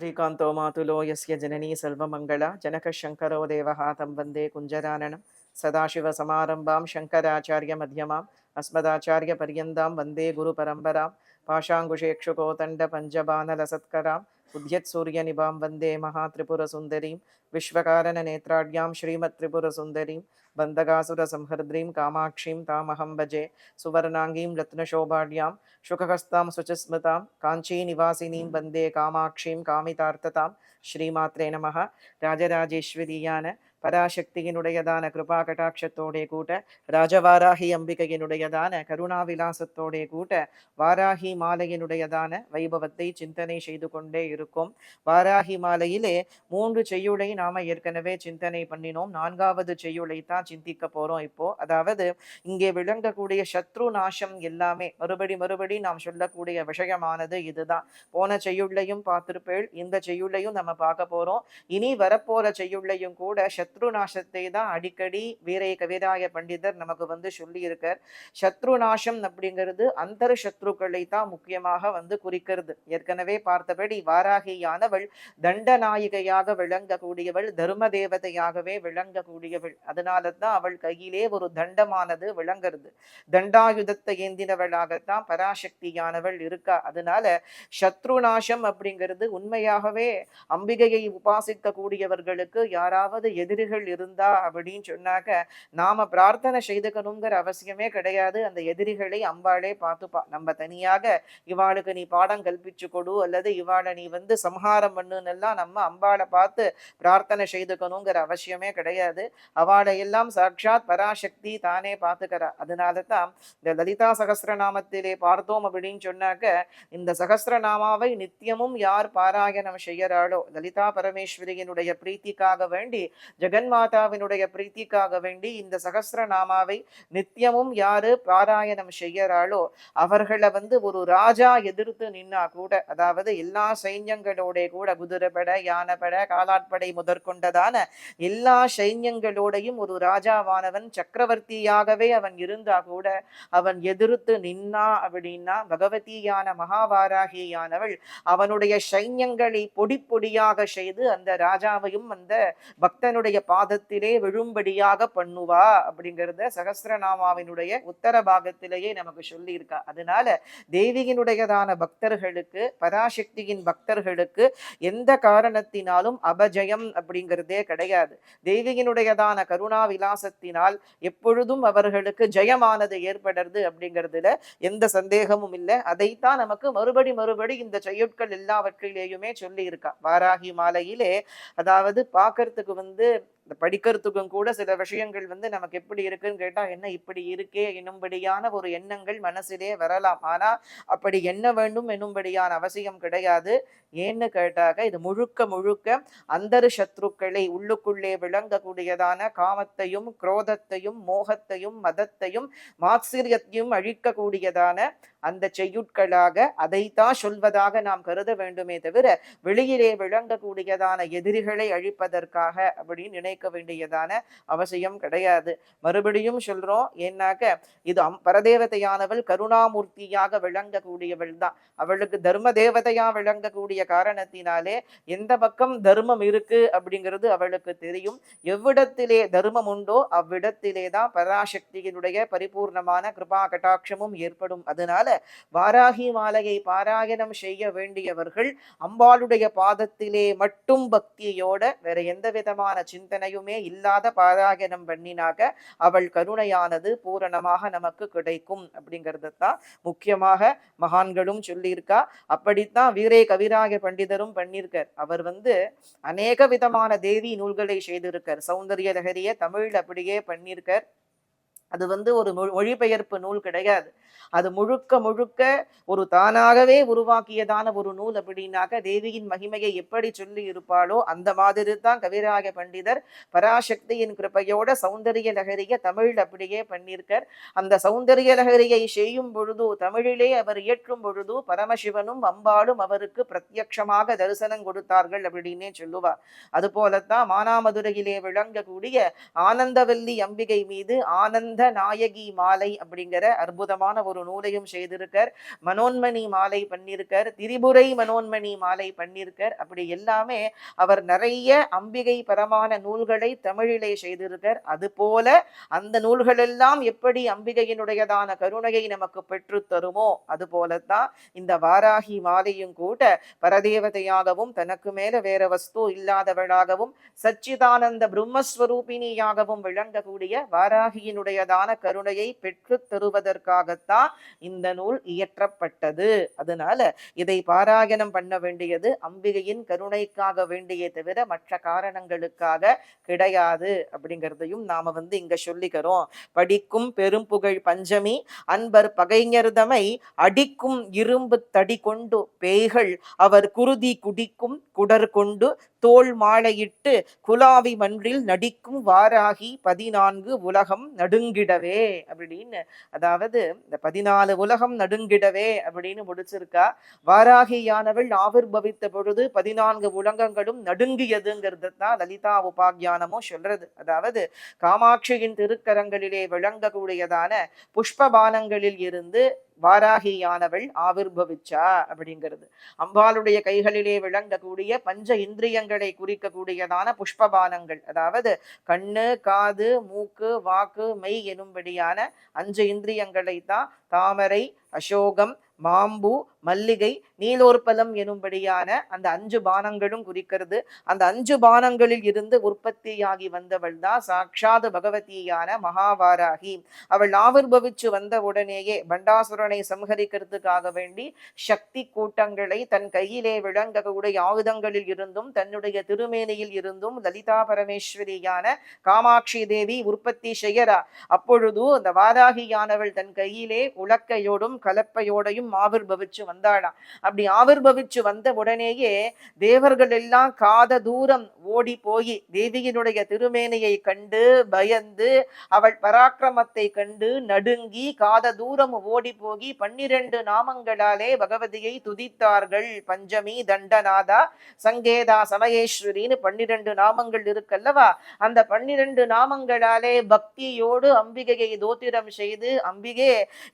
श्रीकान्तो मातुलो यस्य जननी सर्वमङ्गला जनकशङ्करो देवः तं वन्दे कुञ्जराननं सदाशिवसमारम्भां शङ्कराचार्यमध्यमाम् अस्मदाचार्यपर्यन्तां वन्दे गुरुपरम्परां पाशाङ्कुशेक्षुकोतण्डपञ्चबाणलसत्करां उद्यत्सूर्यनिभां वन्दे महात्रिपुरसुन्दरीं विश्वकारणनेत्राढ्यां श्रीमत्त्रिपुरसुन्दरीं बन्धगासुरसंहर्द्रीं कामाक्षीं तामहं भजे सुवर्णाङ्गीं रत्नशोभाढ्यां शुकहस्तां शुचिस्मृतां काञ्चीनिवासिनीं वन्दे कामाक्षीं कामितार्थतां श्रीमात्रे நமः. ராஜராஜேஸ்வரியான பராசக்தியினுடையதான கிருபா கடாட்சத்தோடே கூட்ட ராஜவாராகி அம்பிகையினுடையதான கருணாவிலாசத்தோடே கூட்ட வாராகி மாலையினுடையதான வைபவத்தை சிந்தனை செய்து கொண்டே இருக்கும். வாராகி மாலையிலே 3 செய்யுளை நாம ஏற்கனவே சிந்தனை பண்ணினோம். 4வது செய்யுளை தான் சிந்திக்க போறோம் இப்போ. அதாவது இங்கே விளங்கக்கூடிய சத்ரு நாசம் எல்லாமே மறுபடி நாம் சொல்லக்கூடிய விஷயமானது இதுதான். போன செய்யுள்ளையும் பார்த்திருப்பேள், இந்த செய்யுள்ளையும் நம்ம பார்க்க போறோம். இனி வரப்போற செய்யுள்ளையும் கூட சத்ரு நாசத்தை தான் அடிக்கடி வீரை கவிராய பண்டிதர் நமக்கு சொல்லி இருக்கார். சத்ரு நாசம் அப்படிங்கிறது அந்தர் சத்ருக்களை தான் முக்கியமாக குறிக்கிறது. ஏற்கனவே பார்த்தபடி வாராகியானவள் தண்டநாயிகையாக விளங்கக்கூடியவள், தர்ம தேவதையாகவே விளங்கக்கூடியவள். அதனால தான் அவள் கையிலே ஒரு தண்டமானது விளங்குறது. தண்டாயுதத்தை ஏந்தினவளாகத்தான் பராசக்தியானவள் இருக்கா. அதனால சத்ருநாசம் அப்படிங்கிறது உண்மையாகவே அம்பிகையை உபாசிக்க கூடியவர்களுக்கு யாராவது எதிரிகள் இருந்தா அப்படின்னு சொன்னாக்க நாம பிரார்த்தனை செய்துக்கணுங்கிற அவசியமே கிடையாது. அந்த எதிரிகளை அம்பாளே பார்த்துப்பா. நம்ம தனியாக இவாளுக்கு நீ பாடம் கல்பிச்சு கொடு அல்லது இவாளை நீ சம்ஹாரம் பண்ணுன்னெல்லாம் நம்ம அம்பாளை பார்த்து பிரார்த்தனை செய்துக்கணுங்கிற அவசியமே கிடையாது. அவளை எல்லாம் சாட்சாத் பராசக்தி தானே பார்த்துக்கிறா. அதனால தான் இந்த லலிதா சகஸ்ரநாமத்திலே பார்த்தோம் அப்படின்னு சொன்னாக்க இந்த சகஸ்ரநாமாவை நித்தியமும் யார் பாராயணம் செய்யறாளோ, லலிதா பரமேஸ்வரியினுடைய பிரீத்திக்காக வேண்டி, ஜெகன்மாதாவினுடைய பிரீத்திக்காக வேண்டி இந்த சகஸ்ரநாமாவை நித்தியமும் யாரு பாராயணம் செய்யறாளோ அவர்களை ஒரு ராஜா எதிர்த்து நின்னா கூட, அதாவது எல்லா சைன்யங்களோட கூட குதிரைப்பட யானைப்பட காலாட்படை முதற்கொண்டதான எல்லா சைன்யங்களோடையும் ஒரு ராஜாவானவன் சக்கரவர்த்தியாகவே அவன் இருந்தா கூட அவன் எதிர்த்து நின்னா அப்படின்னா பகவதியான மகாவாராகியானவள் அவனுடைய சைன்யங்களை பொடி பொடியாக செய்து அந்த ராஜாவையும் அந்த பக்தனுடைய பாதத்திலே விழும்படியாக பண்ணுவா அப்படிங்கிறத சகஸ்ரநாமாவினுடைய உத்தர பாகத்திலேயே நமக்கு சொல்லி இருக்கா. அதனால தேவியினுடையதான பக்தர்களுக்கு, பராசக்தியின் பக்தர்களுக்கு எந்த காரணத்தினாலும் அபஜயம் அப்படிங்கிறதே கிடையாது. தேவியினுடையதான கருணா விலாசத்தினால் எப்பொழுதும் அவர்களுக்கு ஜெயமானது ஏற்படுறது அப்படிங்கிறதுல எந்த சந்தேகமும் இல்லை. அதைத்தான் நமக்கு மறுபடி இந்த செய்யுட்கள் எல்லாவற்றிலேயுமே சொல்லி இருக்கா. வாராகி மாலையிலே அதாவது பார்க்கறதுக்கு இந்த படிக்கிறதுக்கும் கூட சில விஷயங்கள் நமக்கு எப்படி இருக்குன்னு கேட்டா என்ன இப்படி இருக்கே என்னும்படியான ஒரு எண்ணங்கள் மனசிலே வரலாம். ஆனா அப்படி என்ன வேண்டும் என்னும்படியான அவசியம் கிடையாது. ஏன்னு கேட்டாக்க இது முழுக்க அந்தர் சத்ருக்களை உள்ளுக்குள்ளே விளங்கக்கூடியதான காமத்தையும் குரோதத்தையும் மோகத்தையும் மதத்தையும் மாத்சரியத்தையும் அழிக்கக்கூடியதான அந்த செய்யுட்களாக அதைத்தான் சொல்வதாக நாம் கருத வேண்டுமே தவிர வெளியிலே விளங்கக்கூடியதான எதிரிகளை அழிப்பதற்காக அப்படின்னு நினைக்க வேண்டியதான அவசியம் கிடையாது. மறுபடியும் சொல்றோம், ஏன்னாக்க இது பரதேவதையானவள் கருணாமூர்த்தியாக விளங்கக்கூடியவள் தான். அவளுக்கு தர்ம தேவதையா விளங்கக்கூடிய காரணத்தினாலே எந்த பக்கம் தர்மம் இருக்கு அப்படிங்கிறது அவளுக்கு தெரியும். எவ்விடத்திலே தர்மம் உண்டோ அவ்விடத்திலே தான் பராசக்தியினுடைய பரிபூர்ணமான கிருபா கட்டாட்சமும் ஏற்படும். அதனால வாராகி மாலையை பாராயணம் செய்ய வேண்டியவர்கள் அம்பாளுடைய பாதத்திலே மட்டும் பக்தியோட வேற எந்த விதமான சிந்தனையுமே இல்லாத பாராயணம் பண்ணினாக்க அவள் கருணையானது பூரணமாக நமக்கு கிடைக்கும் அப்படிங்கிறது தான் முக்கியமாக மகான்களும் சொல்லியிருக்கா. அப்படித்தான் வீரே கவிராய பண்டிதரும் பண்ணியிருக்கார். அவர் அநேக விதமான தேவி நூல்களை செய்திருக்கார். சௌந்தரிய லஹரிய தமிழ் அப்படியே பண்ணியிருக்கார். அது ஒரு மொழிபெயர்ப்பு நூல் கிடையாது. அது முழுக்க ஒரு தானாகவே உருவாக்கியதான ஒரு நூல். அப்படின்னாக்க தேவியின் மகிமையை எப்படி சொல்லி இருப்பாளோ அந்த மாதிரி தான் கவிராய பண்டிதர் பராசக்தியின் கிருபையோட சௌந்தரிய லஹரிய தமிழ் அப்படியே பண்ணியிருக்கார். அந்த சௌந்தரிய லஹரியை செய்யும் பொழுது, தமிழிலே அவர் இயற்றும் பொழுது பரமசிவனும் அம்பாளும் அவருக்கு பிரத்யட்சமாக தரிசனம் கொடுத்தார்கள் அப்படின்னே சொல்லுவார். அது போலத்தான் மானாமதுரையிலே விளங்கக்கூடிய ஆனந்தவல்லி அம்பிகை மீது ஆனந்த நாயகி மாலை அப்படிங்கிற அற்புதமான ஒரு நூலையும் செய்திருக்கார். மனோன்மணி மாலை பண்ணியிருக்கார், திரிபுரை மனோன்மணி மாலை பண்ணியிருக்கார். அப்படி எல்லாமே அவர் நிறைய அம்பிகை பரமான நூல்களை தமிழிலே செய்திருக்கார். அது போல அந்த நூல்கள் எல்லாம் எப்படி அம்பிகையினுடையதான கருணையை நமக்கு பெற்று தருமோ அது போலத்தான் இந்த வாராகி மாலையும் கூட பரதேவதையாகவும் தனக்கு மேல வேற வஸ்து இல்லாதவளாகவும் சச்சிதானந்த பிரம்மஸ்வரூபிணியாகவும் விளங்கக்கூடிய வாராகியினுடையதான கருணையை பெற்று தருவதற்காகத்தான் இந்த நூல் இயற்றப்பட்டது. அதனால இதை பாராயணம் பண்ண வேண்டியது அம்பிகையின் கருணைக்காக வேண்டியே தவிர மற்ற காரணங்களுக்காக கிடையாது அப்படிங்கிறதையும் நாம இங்க சொல்லிக்கிறோம். படிக்கும் பெரும்புகழ் பஞ்சமி அன்பர் பகைஞர்தமை அடிக்கும் இரும்பு தடி கொண்டு பேய்கள் அவர் குருதி குடிக்கும் குடர் கொண்டு தோல் மாலையிட்டு குலாவி மன்றில் நடிக்கும் வாராகி 14 உலகம் நடுங்கிடவே அப்படின்னு, அதாவது இந்த 14 உலகம் நடுங்கிடவே அப்படின்னு முடிச்சிருக்கா. வாராகியானவள் ஆவிர்பவித்த பொழுது 14 உலகங்களும் நடுங்கியதுங்கிறது தான் லலிதா உபாக்கியானமும் சொல்றது. அதாவது காமாட்சியின் திருக்கரங்களிலே விளங்கக்கூடியதான புஷ்பபானங்களில் இருந்து வாராகியானவள் ஆவிர்பவிச்சா அப்படிங்கிறது. அம்பாளுடைய கைகளிலே விளங்கக்கூடிய பஞ்ச இந்திரியங்களை குறிக்கக்கூடியதான புஷ்பபானங்கள், அதாவது கண்ணு காது மூக்கு வாக்கு மெய் எனும்படியான 5 இந்திரியங்களை தான் தாமரை அசோகம் மாம்பூ மல்லிகை நீலோற்பலம் எனும்படியான அந்த 5 பானங்களும் குறிக்கிறது. அந்த 5 பானங்களில் இருந்து உற்பத்தியாகி வந்தவள் தான் சாட்சாத் பகவதியான மகாவாராகி. அவள் ஆவிர்பவிச்சு வந்த உடனேயே பண்டாசுரனை சம்ஹரிக்கிறதுக்காக வேண்டி சக்தி கூட்டங்களை தன் கையிலே விளங்கக்கூடிய ஆயுதங்களில் இருந்தும் தன்னுடைய திருமேனியில் இருந்தும் லலிதா பரமேஸ்வரியான காமாட்சி தேவி உற்பத்தி செய்யறா. அப்பொழுது அந்த வாராகியானவள் தன் கையிலே உலக்கையோடும் கலப்பையோடையும் ஆவிர்பவிச்சு வந்தாளாம். அப்படி ஆவிர்பவிச்சு வந்த உடனேயே தேவர்கள் எல்லாம் காத தூரம் ஓடி போய் தேவியினுடைய திருமேனியை கண்டு பயந்து அவள் பராக்கிரமத்தை கண்டு நடுங்கி காத தூரம் ஓடி போகி 12 நாமங்களாலே பகவதியை துதித்தார்கள். பஞ்சமி தண்டநாதா சங்கேதா சமயேஸ்வரின்னு 12 நாமங்கள் இருக்கல்லவா, அந்த 12 நாமங்களாலே பக்தியோடு அம்பிகையை தோத்திரம் செய்து அம்பிகே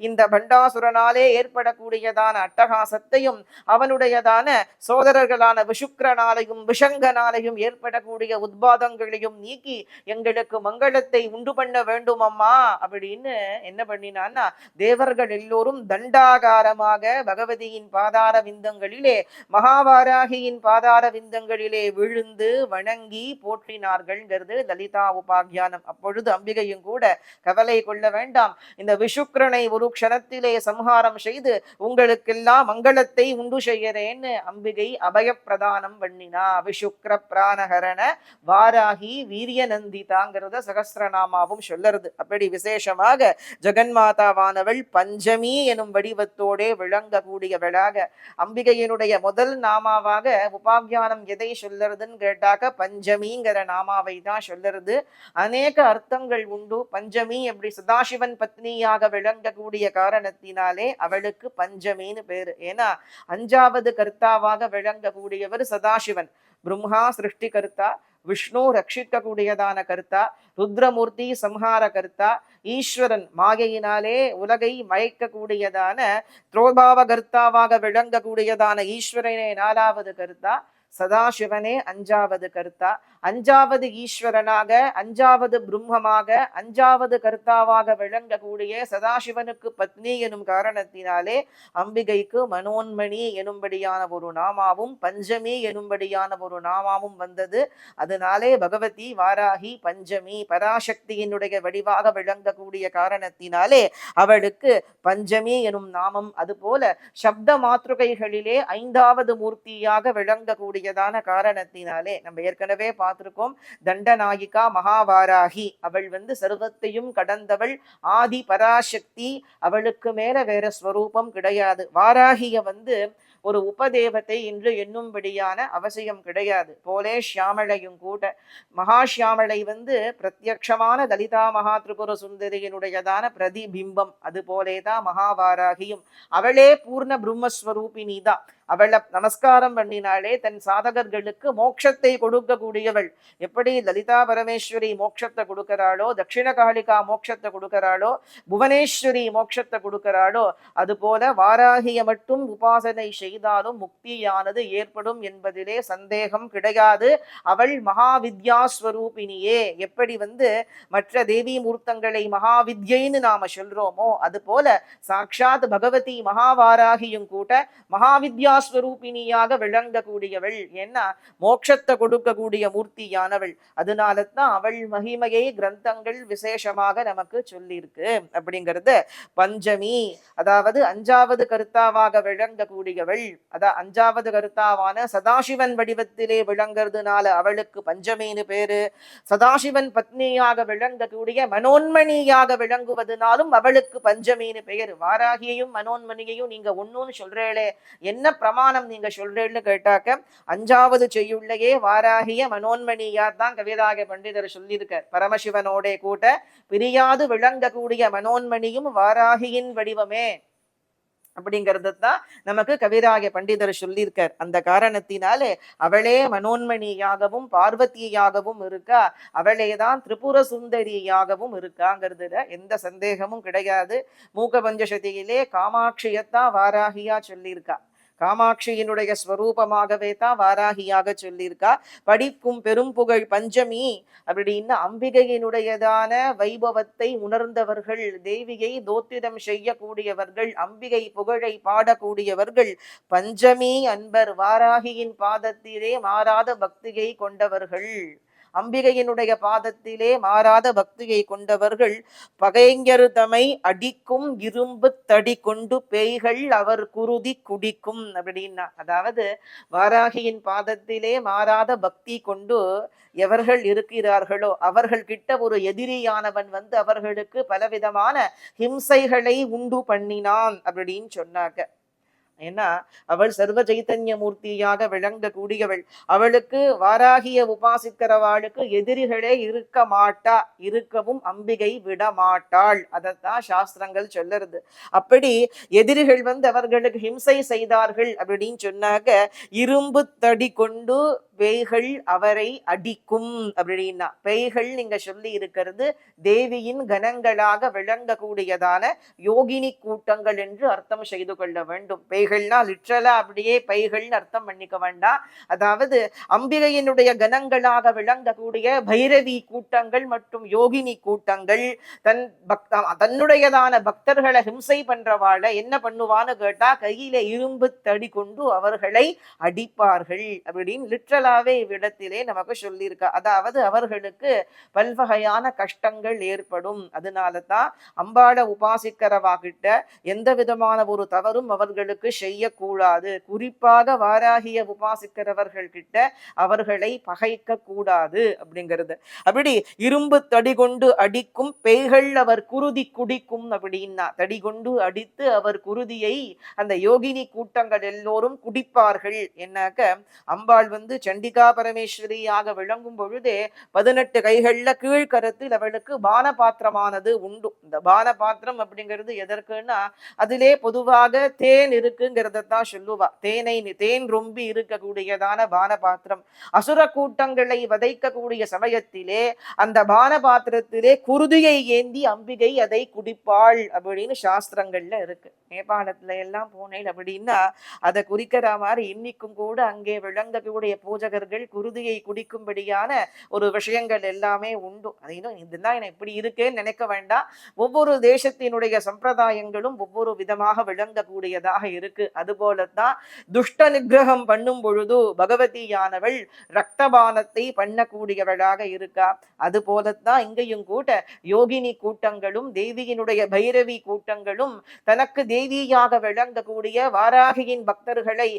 இந்த பண்டாசுரனாலே ஏற்படக்கூடியதான அட்டகாசத்தையும் அவனுடையதான சோதரர்களான விஷுக்கிரனாலையும் விஷங்கனாலையும் ஏற்படக்கூடிய உத்பாதங்களையும் நீக்கி எங்களுக்கு மங்களத்தை உண்டு பண்ண வேண்டும் அம்மா அப்படின்னு என்ன பண்ணினான்னா, தேவர்கள் எல்லோரும் தண்டாகாரமாக பகவதியின் பாதார விந்தங்களிலே மகாவாராகியின் பாதார விந்தங்களிலே விழுந்து வணங்கி போற்றினார்கள்ங்கிறது லலிதா உபாக்கியானம். அப்பொழுது அம்பிகையும் கூட கவலை கொள்ள வேண்டாம், இந்த விஷுக்கிரனை ஒரு க்ஷணத்திலே சம்ஹாரம் செய்து உங்களுக்கெல்லாம் மங்களத்தை உண்டு செய்யறேன்னு அம்பிகை அபயப்பிரதானம் பண்ணினா. விஷுக்கிர பிராணஹரண வாராகி வீரிய நந்திதாங்கிறத சகஸ்திரநாமாவும் சொல்லறது. அப்படி விசேஷமாக ஜெகன்மாதாவானவள் பஞ்சமி எனும் வடிவத்தோடே விளங்கக்கூடியவளாக அம்பிகையினுடைய முதல் நாமாவாக உபாக்கியானம் எதை சொல்லுறதுன்னு கேட்டாக்க பஞ்சமிங்கிற நாமாவை தான் சொல்லுறது. அநேக அர்த்தங்கள் உண்டு. பஞ்சமி அப்படி சதாசிவன் பத்னியாக விளங்கக்கூடிய காரணத்தினாலே அவளுக்கு பஞ்சமின்னு பேரு. ஏன்னா 5வது கர்த்தாவாக விளங்கக்கூடியவர் சதாசிவன். பிரம்மா சிருஷ்டி கர்த்தா, விஷ்ணு ரட்சிக்க கூடியதான கர்த்தா, ருத்ரமூர்த்தி சம்ஹார கர்த்தா, ஈஸ்வரன் மாயையினாலே உலகை மயக்க கூடியதான திரோபாவ கர்த்தாவாக விளங்கக்கூடியதான ஈஸ்வரனே 4வது கர்த்தா, சதாசிவனே 5வது கர்த்தா. 5வது ஈஸ்வரனாக 5வது பிரம்மமாக 5வது கர்த்தாவாக விளங்கக்கூடிய சதாசிவனுக்கு பத்னி எனும் காரணத்தினாலே அம்பிகைக்கு மனோன்மணி எனும்படியான ஒரு நாமாவும் பஞ்சமி எனும்படியான ஒரு நாமாவும் வந்தது. அதனாலே பகவதி வாராகி பஞ்சமி பராசக்தியினுடைய வடிவாக விளங்கக்கூடிய காரணத்தினாலே அவளுக்கு பஞ்சமி எனும் நாமம். அதுபோல சப்த மாத்ருகைகளிலே 5வது மூர்த்தியாக விளங்கக்கூடியதான காரணத்தினாலே நம்ம ஏற்கனவே பார்த்திருக்கோம். தண்டநாயிகா மகாவாராகி அவள் சர்வத்தையும் கடந்தவள், ஆதி பராசக்தி. அவளுக்கு மேல வேற ஸ்வரூபம் கிடையாது. வாராகிய ஒரு உபதேவத்தை இன்று எண்ணும்படியான அவசியம் கிடையாது. போலே ஷியாமளையும் கூட மகாஷியாமளை பிரத்யக்ஷமான லலிதா மகா திரிபுர சுந்தரியினுடையதான பிரதிபிம்பம். அது போலேதான் மகாவாராகியும். அவளே பூர்ண பிரம்மஸ்வரூபினி தான். அவளை நமஸ்காரம் பண்ணினாலே தன் சாதகர்களுக்கு மோட்சத்தை கொடுக்கக்கூடியவள். எப்படி லலிதா பரமேஸ்வரி மோட்சத்தை கொடுக்கிறாளோ, தட்சிண காளிகா மோட்சத்தை கொடுக்கிறாளோ, புவனேஸ்வரி மோட்சத்தை கொடுக்கிறாளோ, அதுபோல வாராகிய மட்டும் உபாசனை செய்தாலும் முக்தியானது ஏற்படும் என்பதிலே சந்தேகம் கிடையாது. அவள் மகாவித்யா ஸ்வரூபிணியே. எப்படி மற்ற தேவி மூர்த்தங்களை மகாவித்யைன்னு நாம சொல்றோமோ, அது போல சாட்சாத் பகவதி மகாவாராகியும் கூட மகாவித்யா ஸ்வரூபிணியாக விளங்கக்கூடியவள். ஏன்னா மோட்சத்தை கொடுக்கக்கூடிய மூர்த்தியானவள். அதனால தான் அவள் மகிமையை கிரந்தங்கள் விசேஷமாக நமக்கு சொல்லியிருக்கு. அப்படிங்கிறது பஞ்சமி, அதாவது அஞ்சாவது கருத்தாவாக விளங்கக்கூடியவள். அஞ்சாவது கருத்தாவான சதாசிவன் வடிவத்திலே விளங்குறதுனால அவளுக்கு பஞ்சமின்னு பேரு. சதாசிவன் பத்னியாக விளங்கக்கூடிய மனோன்மணியாக விளங்குவதனாலும் அவளுக்கு பஞ்சமின்னு பெயர். வாராகியையும் மனோன்மணியையும் நீங்க ஒண்ணுன்னு சொல்றேளே, என்ன பிரமாணம் நீங்க சொல்றேன்னு கேட்டாக்க, அஞ்சாவது செய்யுள்ளையே வாராகிய மனோன்மணியார் தான் கவிராக பண்டிதர் சொல்லியிருக்கார். பரமசிவனோட கூட்ட பிரியாது விளங்கக்கூடிய மனோன்மணியும் வாராகியின் வடிவமே அப்படிங்கிறது தான் நமக்கு கவிராய பண்டிதர் சொல்லியிருக்கார். அந்த காரணத்தினாலே அவளே மனோன்மணியாகவும் பார்வதியாகவும் இருக்கா, அவளேதான் திரிபுர சுந்தரியாகவும் இருக்காங்கிறதுல எந்த சந்தேகமும் கிடையாது. மூக்க பஞ்சசதியிலே காமாட்சியத்தான் வாராகியா சொல்லியிருக்கா. காமாட்சியினுடைய ஸ்வரூபமாகவே தான் வாராகியாக சொல்லியிருக்கா. படிக்கும் பெரும் புகழ் பஞ்சமி அப்படின்னு அம்பிகையினுடையதான வைபவத்தை உணர்ந்தவர்கள், தேவியை தோத்திரம் செய்யக்கூடியவர்கள், அம்பிகை புகழை பாடக்கூடியவர்கள் பஞ்சமி அன்பர். வாராகியின் பாதத்திலே மாறாத பக்தியை கொண்டவர்கள், அம்பிகையினுடைய பாதத்திலே மாறாத பக்தியை கொண்டவர்கள். பகைஞர் தமை அடிக்கும் இரும்பு தடி கொண்டு பேய்கள் அவர் குருதி குடிக்கும் அப்படின்னா, அதாவது வாராகியின் பாதத்திலே மாறாத பக்தி கொண்டு எவர்கள் இருக்கிறார்களோ அவர்கள் கிட்ட ஒரு எதிரியானவன் அவர்களுக்கு பலவிதமான ஹிம்சைகளை உண்டு பண்ணினான் அப்படின்னு சொன்னாங்க. ஏன்னா அவள் சர்வ சைத்தன்ய மூர்த்தியாக விளங்கக்கூடியவள். அவளுக்கு வாராகிய உபாசிக்கிறவாளுக்கு எதிரிகளே இருக்க மாட்டா, இருக்கவும் அம்பிகை விட மாட்டாள். அதைத்தான் சாஸ்திரங்கள் சொல்லுறது. அப்படி எதிரிகள் அவர்களுக்கு ஹிம்சை செய்தார்கள் அப்படின்னு சொன்னாக்க, இரும்பு தடி கொண்டு பேய்கள் அவரை அடிக்கும் அப்படின்னா, பேய்கள் நீங்க சொல்லி இருக்கிறது தேவியின் கணங்களாக விளங்கக்கூடியதான யோகினி கூட்டங்கள் என்று அர்த்தம் செய்து கொள்ள வேண்டும். பேய்கள்னா லிட்ரலா அப்படியே பைகள்னு அர்த்தம் பண்ணிக்க வேண்டாம். அதாவது அம்பிகையினுடைய கணங்களாக விளங்கக்கூடிய பைரவி கூட்டங்கள் மற்றும் யோகினி கூட்டங்கள் தன்னுடையதான பக்தர்களை ஹிம்சை பண்றவாளை என்ன பண்ணுவான்னு கேட்டா, கையில இரும்பு தடி கொண்டு அவர்களை அடிப்பார்கள் அப்படின்னு லிட்ரலா இவ்விடத்திலே நமக்கு சொல்லியிருக்கா. அதாவது அவர்களுக்கு பல்வகையான கஷ்டங்கள் ஏற்படும். அதனால தான் அம்பாள உபாசிக்கிறவாகிட்ட எந்த விதமான ஒரு தவறும் அவர்களுக்கு செய்யக்கூடாது. குறிப்பாக வாராகிய உபாசிக்கிறவர்கள் கிட்ட அவர்களை பகைக்க கூடாது அப்படிங்கிறது. அப்படி இரும்பு தடி கொண்டு அடிக்கும் பேய்கள் அவர் குருதி குடிக்கும் அப்படின்னா, தடி கொண்டு அடித்து அவர் குருதியை அந்த யோகினி கூட்டங்கள் எல்லோரும் குடிப்பார்கள். என்னாக்க அம்பாள் சண்டிகா பரமேஸ்வரியாக விளங்கும் பொழுதே 18 கைகள்ல கீழ்கரத்தில் அவளுக்கு பான பாத்திரமானது உண்டு. இந்த பான பாத்திரம் அப்படிங்கிறது எதற்குன்னா, அதிலே பொதுவாக தேன் இருக்குங்கிறதான் சொல்லுவா. தேன் ரொம்பி இருக்கக்கூடியதான பான பாத்திரம். அசுர கூட்டங்களை வதைக்கக்கூடிய சமயத்திலே அந்த பான பாத்திரத்திலே குருதியை ஏந்தி அம்பிகை அதை குடிப்பாள் அப்படின்னு சாஸ்திரங்கள்ல இருக்கு. நேபாளத்துல எல்லாம் போனேன் அப்படின்னா அதை குறிக்கிற மாதிரி இன்னைக்கும் கூட அங்கே விளங்கக்கூடிய பூஜகர்கள் குருதியை குடிக்கும்படியான ஒரு விஷயங்கள் எல்லாமே உண்டு. இதுதான் இப்படி இருக்கேன்னு நினைக்க வேண்டாம். ஒவ்வொரு தேசத்தினுடைய சம்பிரதாயங்களும் ஒவ்வொரு விதமாக விளங்கக்கூடியதாக இருக்கு. அதுபோலத்தான் துஷ்ட நிகிரகம் பண்ணும் பொழுது பகவதியானவள் ரக்தபானத்தை பண்ணக்கூடியவளாக இருக்கா. அது போலத்தான் இங்கேயும் கூட யோகினி கூட்டங்களும் தேவியினுடைய பைரவி கூட்டங்களும் தனக்கு தேவியாக விளங்கக்கூடிய வாராகியின் பக்தர்களை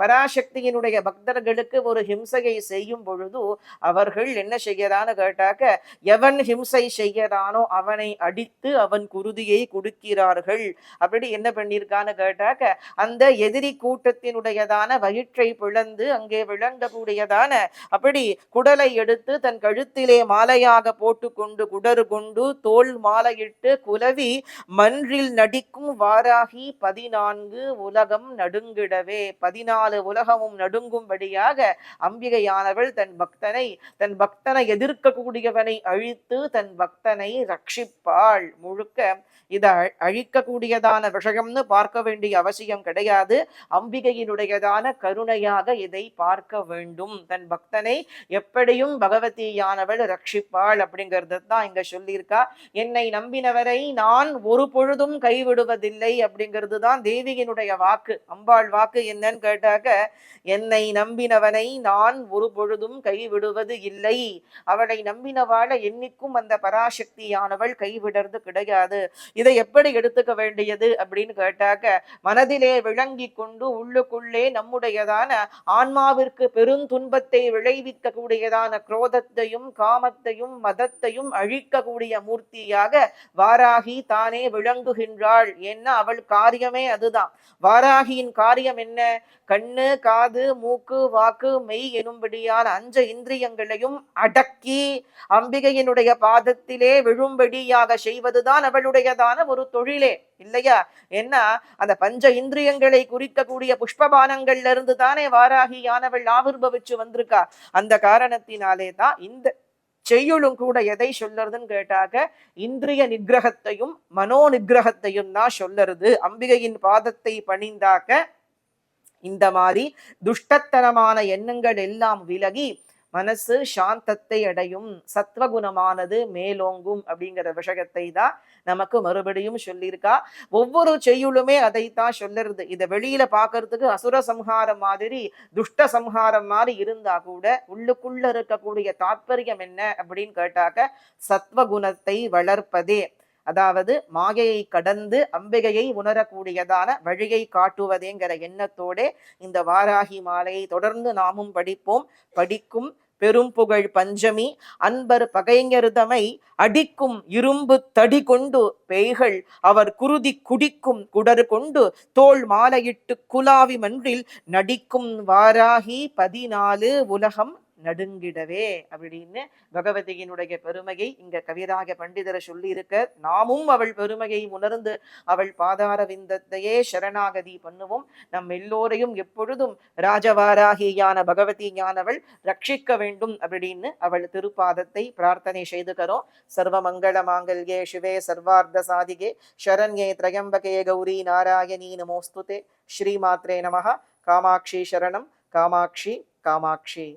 பராசக்தியினுடைய பக்தர்களுக்கு ஒரு ஹிம்சையை செய்யும் பொழுது அவர்கள் என்ன செய்யறான்னு கேட்டாக்க, எவன் ஹிம்சை செய்யறானோ அவனை அடித்து அவன் குருதியை கொடுக்கிறார்கள். அப்படி என்ன பண்ணியிருக்கான்னு கேட்டாக்க, அந்த எதிரி கூட்டத்தினுடையதான வயிற்றை பிளந்து அங்கே விளங்கக்கூடியதான அப்படி குடலை எடுத்து தன் கழுத்திலே மாலையாக போட்டு கொண்டு குடறு கொண்டு தோல் மாலையிட்டு குலவி மன்றில் நடிக்கும் வாராகி 14 உலகம் நடுங்கிடவே, 14 உலகமும் நடுங்கும்படியாக அம்பிகையானவள் தன் பக்தனை எதிர்க்கக்கூடியவனை அழித்து தன் பக்தனை ரட்சிப்பாள். முழுக்க இதை அழிக்கக்கூடியதான விஷயம்னு பார்க்க வேண்டிய அவசியம் கிடையாது. அம்பிகையினுடையதான கருணையாக இதை பார்க்க வேண்டும். தன் பக்தனை எப்படியும் பகவதியானவள் ரட்சிப்பாள் அப்படிங்கிறது தான் இங்க சொல்லியிருக்கா. என்னை நம்பினவரை நான் ஒரு பொழுதும் கைவிடுவதில்லை அப்படிங்கிறது தான் தேவியினுடைய வாக்கு. அம்பாள் வாக்கு என்னன்னு கேட்டாக்க, என்னை நம்பினவனை நான் ஒரு பொழுதும் கைவிடுவது இல்லை. அவளை நம்பினவாளை என்னைக்கும் அந்த பராசக்தியானவள் கைவிடுறது கிடையாது. இதை எப்படி எடுத்துக்க வேண்டியது அப்படின்னு கேட்டாக்க, மனதிலே விளங்கி கொண்டு உள்ளுக்குள்ளே நம்முடையதான ஆன்மாவிற்கு பெருந்துன்பத்தை விளைவிக்க கூடியதான குரோதத்தையும் காமத்தையும் மதத்தையும் அழிக்கக்கூடிய மூர்த்தியாக வாராகி தானே விளங்குகின்றாள். ஏன்னா அவள் காரியமே அதுதான். வாராகியின் காரியம் என்ன? கண்ணு காது மூக்கு வாக்கு மெய் எனும்படியான 5 இந்திரியங்களையும் அடக்கி அம்பிகையினுடைய பாதத்திலே விழும்படியாக செய்வதுதான் அவளுடையதான ஒரு தொழிலே இல்லையா? ஏன்னா அந்த 5 இந்திரியங்களை குறிக்கக்கூடிய புஷ்பபானங்கள்ல இருந்து தானே வாராகியானவள் ஆவிர்பவிச்சு வந்திருக்கா. அந்த காரணத்தினாலே தான் இந்த செய்யுளும் கூட எதை சொல்லுறதுன்னு கேட்டாக்க, இந்திரிய நிகிரகத்தையும் மனோ நிகிரகத்தையும் தான் சொல்லுறது. அம்பிகையின் பாதத்தை பணிந்தாக்க இந்த மாதிரி துஷ்டத்தனமான எண்ணங்கள் எல்லாம் விலகி மனசு சாந்தத்தை அடையும், சத்வகுணமானது மேலோங்கும் அப்படிங்கிற விஷயத்தை தான் நமக்கு மறுபடியும் சொல்லியிருக்கா. ஒவ்வொரு செய்யுளுமே அதைத்தான் சொல்லுறது. இதை வெளியில பாக்குறதுக்கு அசுர சம்ஹாரம் மாதிரி துஷ்ட சம்ஹாரம் மாதிரி இருந்தா கூட உள்ளுக்குள்ள இருக்கக்கூடிய தாற்பயம் என்ன அப்படின்னு கேட்டாக்க, சத்வகுணத்தை வளர்ப்பதே, அதாவது மாயையை கடந்து அம்பிகையை உணரக்கூடியதான வழியை காட்டுவதேங்கிற எண்ணத்தோட இந்த வாராகி மாலையை தொடர்ந்து நாமும் படிப்போம். படிக்கும் பெரும் புகழ் பஞ்சமி அன்பர் பகைஞர்தமை அடிக்கும் இரும்பு தடி கொண்டு பேய்கள் அவர் குருதி குடிக்கும் குடர் கொண்டு தோல் மாலையிட்டு குலாவி மன்றில் நடிக்கும் வாராகி 14 உலகம் நடுங்கிடவே அப்படின்னு பகவதியினுடைய பெருமையை இங்க கவிராக பண்டிதரை சொல்லி இருக்க, நாமும் அவள் பெருமையை உணர்ந்து அவள் பாதார விந்தத்தையே சரணாகதி பண்ணுவோம். நம் எல்லோரையும் எப்பொழுதும் ராஜவாராகியான பகவதி ஞானவள் ரட்சிக்க வேண்டும் அப்படின்னு அவள் திருப்பாதத்தை பிரார்த்தனை செய்துகிறோம். சர்வ மங்கள மாங்கல்யே சிவே சர்வார்த்த சாதிகே சரண்யே திரையம்பகே கௌரி நாராயணி நமோஸ்துதே. ஸ்ரீ மாத்ரே நமஹ. காமாட்சி சரணம். காமாட்சி காமாட்சி.